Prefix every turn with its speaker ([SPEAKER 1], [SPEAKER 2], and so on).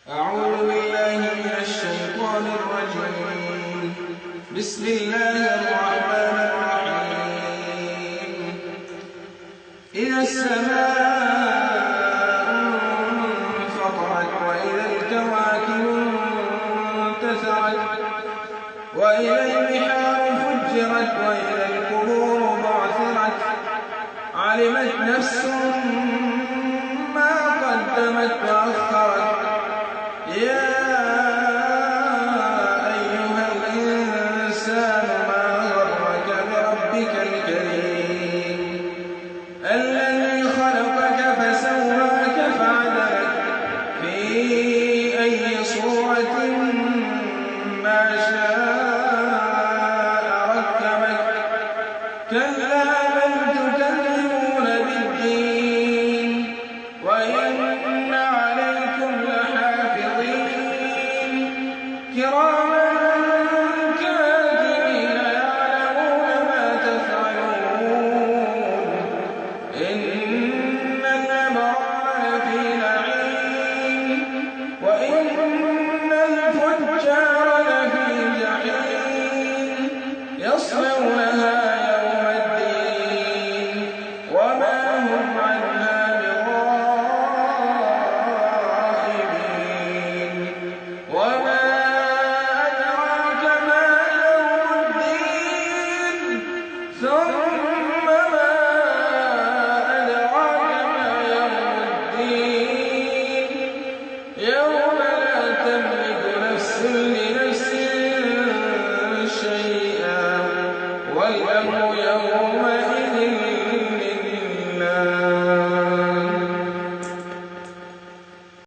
[SPEAKER 1] أعوذ بالله من الشيطان الرجيم. بسم الله الرحمن الرحيم. إذا السماء انفطرت وإذا الكواكب انتثرت وإذا البحار فجرت وإذا القبور بعثرت علمت نفس ما قدمت وأخرت. يا أيها الإنسان ما غرك بربك الكريم الذي خلقك فسواك فعدلك في أي صورة ما شاء ركبك. كلا بل تكذبون بالدين وإن عليكم لحافظين كراما كاتبين يعلمون ما تفعلون. إن الأبرار لفي